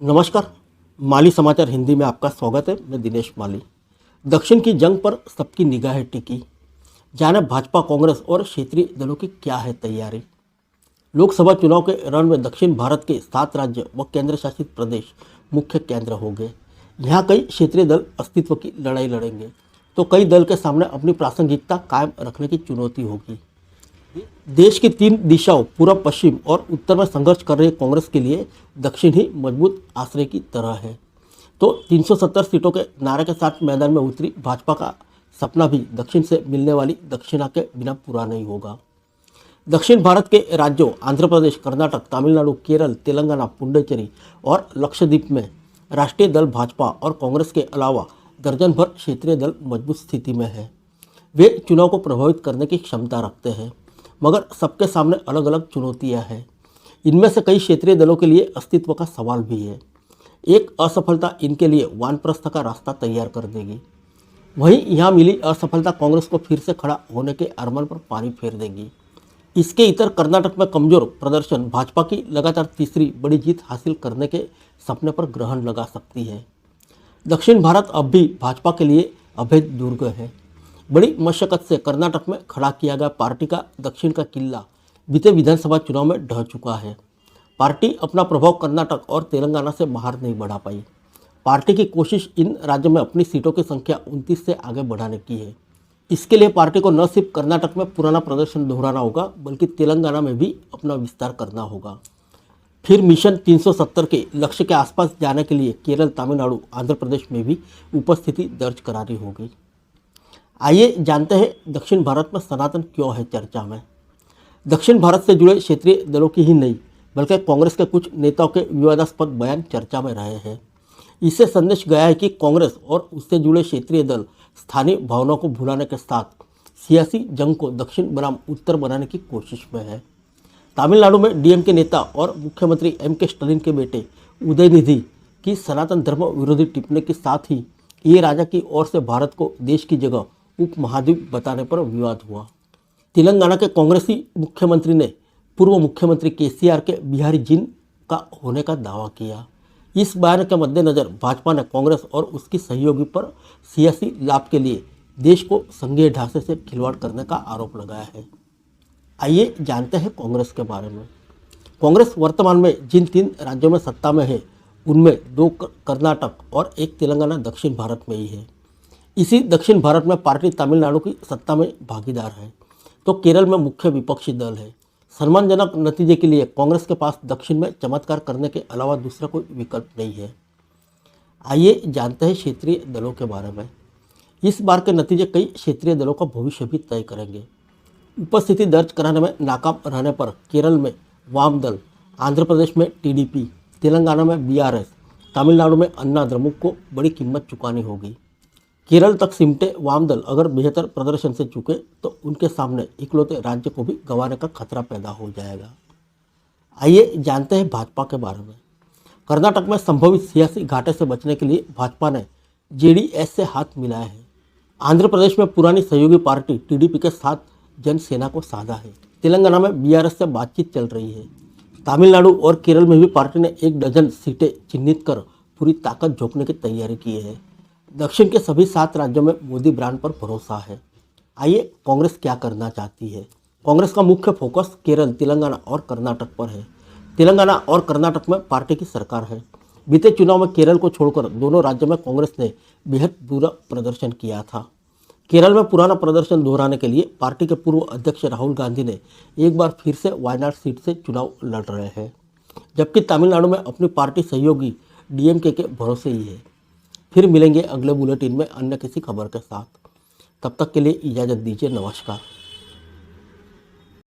नमस्कार। माली समाचार हिंदी में आपका स्वागत है। मैं दिनेश माली। दक्षिण की जंग पर सबकी निगाहें टिकी। जाने भाजपा, कांग्रेस और क्षेत्रीय दलों की क्या है तैयारी। लोकसभा चुनाव के रण में दक्षिण भारत के 7 राज्य व केंद्र शासित प्रदेश मुख्य केंद्र होंगे। यहाँ कई क्षेत्रीय दल अस्तित्व की लड़ाई लड़ेंगे तो कई दल के सामने अपनी प्रासंगिकता कायम रखने की चुनौती होगी। देश की 3 दिशाओं पूर्व, पश्चिम और उत्तर में संघर्ष कर रही कांग्रेस के लिए दक्षिण ही मजबूत आश्रय की तरह है। तो 370 सीटों के नारे के साथ मैदान में उतरी भाजपा का सपना भी दक्षिण से मिलने वाली दक्षिणा के बिना पूरा नहीं होगा। दक्षिण भारत के राज्यों आंध्र प्रदेश, कर्नाटक, तमिलनाडु, केरल, तेलंगाना, पुडुचेरी और लक्षद्वीप में राष्ट्रीय दल भाजपा और कांग्रेस के अलावा दर्जन भर क्षेत्रीय दल मजबूत स्थिति में है। वे चुनाव को प्रभावित करने की क्षमता रखते हैं, मगर सबके सामने अलग अलग चुनौतियां हैं। इनमें से कई क्षेत्रीय दलों के लिए अस्तित्व का सवाल भी है। एक असफलता इनके लिए वानप्रस्थ का रास्ता तैयार कर देगी। वहीं यहाँ मिली असफलता कांग्रेस को फिर से खड़ा होने के अरमान पर पानी फेर देगी। इसके इतर कर्नाटक में कमजोर प्रदर्शन भाजपा की लगातार तीसरी बड़ी जीत हासिल करने के सपने पर ग्रहण लगा सकती है। दक्षिण भारत अब भी भाजपा के लिए अभेद दुर्ग है। बड़ी मशक्कत से कर्नाटक में खड़ा किया गया पार्टी का दक्षिण का किला बीते विधानसभा चुनाव में ढह चुका है। पार्टी अपना प्रभाव कर्नाटक और तेलंगाना से बाहर नहीं बढ़ा पाई। पार्टी की कोशिश इन राज्यों में अपनी सीटों की संख्या 29 से आगे बढ़ाने की है। इसके लिए पार्टी को न सिर्फ कर्नाटक में पुराना प्रदर्शन दोहराना होगा, बल्कि तेलंगाना में भी अपना विस्तार करना होगा। फिर मिशन 370 के लक्ष्य के आसपास जाने के लिए केरल, तमिलनाडु, आंध्र प्रदेश में भी उपस्थिति दर्ज करानी होगी। आइए जानते हैं दक्षिण भारत में सनातन क्यों है चर्चा में। दक्षिण भारत से जुड़े क्षेत्रीय दलों की ही नहीं, बल्कि कांग्रेस के कुछ नेताओं के विवादास्पद बयान चर्चा में रहे हैं। इससे संदेश गया है कि कांग्रेस और उससे जुड़े क्षेत्रीय दल स्थानीय भावनाओं को भुलाने के साथ सियासी जंग को दक्षिण बनाम उत्तर बनाने की कोशिश में है। तमिलनाडु में डीएमके नेता और मुख्यमंत्री एमके स्टालिन के बेटे उदयनिधि की सनातन धर्म विरोधी टिप्पणी के साथ ही ये राजा की ओर से भारत को देश की जगह उपमहाद्वीप बताने पर विवाद हुआ। तेलंगाना के कांग्रेसी मुख्यमंत्री ने पूर्व मुख्यमंत्री केसीआर के बिहारी जीन का होने का दावा किया। इस बयान के मद्देनजर भाजपा ने कांग्रेस और उसकी सहयोगी पर सियासी लाभ के लिए देश को संघीय ढांचे से खिलवाड़ करने का आरोप लगाया है। आइए जानते हैं कांग्रेस के बारे में। कांग्रेस वर्तमान में जिन 3 राज्यों में सत्ता में है, उनमें 2 कर्नाटक और 1 तेलंगाना दक्षिण भारत में ही है। इसी दक्षिण भारत में पार्टी तमिलनाडु की सत्ता में भागीदार है, तो केरल में मुख्य विपक्षी दल है। सम्मानजनक नतीजे के लिए कांग्रेस के पास दक्षिण में चमत्कार करने के अलावा दूसरा कोई विकल्प नहीं है। आइए जानते हैं क्षेत्रीय दलों के बारे में। इस बार के नतीजे कई क्षेत्रीय दलों का भविष्य भी तय करेंगे। उपस्थिति दर्ज कराने में नाकाम रहने पर केरल में वाम दल, आंध्र प्रदेश में टीडीपी, तेलंगाना में बीआरएस, तमिलनाडु में अन्ना द्रमुक को बड़ी कीमत चुकानी होगी। केरल तक सिमटे वाम दल अगर बेहतर प्रदर्शन से चूके तो उनके सामने इकलौते राज्य को भी गंवाने का खतरा पैदा हो जाएगा। आइए जानते हैं भाजपा के बारे में। कर्नाटक में संभवित सियासी घाटे से बचने के लिए भाजपा ने जेडीएस से हाथ मिलाया है। आंध्र प्रदेश में पुरानी सहयोगी पार्टी टीडीपी के साथ जनसेना को साधा है। तेलंगाना में बीआरएस से बातचीत चल रही है। तमिलनाडु और केरल में भी पार्टी ने 1 डजन सीटें चिन्हित कर पूरी ताकत झोंकने की तैयारी की है। दक्षिण के सभी 7 राज्यों में मोदी ब्रांड पर भरोसा है। आइए कांग्रेस क्या करना चाहती है। कांग्रेस का मुख्य फोकस केरल, तेलंगाना और कर्नाटक पर है। तेलंगाना और कर्नाटक में पार्टी की सरकार है। बीते चुनाव में केरल को छोड़कर दोनों राज्यों में कांग्रेस ने बेहद बुरा प्रदर्शन किया था। केरल में पुराना प्रदर्शन दोहराने के लिए पार्टी के पूर्व अध्यक्ष राहुल गांधी ने एक बार फिर से वायनाड सीट से चुनाव लड़ रहे हैं, जबकि तमिलनाडु में अपनी पार्टी सहयोगी डीएमके के भरोसे ही है। फिर मिलेंगे अगले बुलेटिन में अन्य किसी खबर के साथ। तब तक के लिए इजाज़त दीजिए। नमस्कार।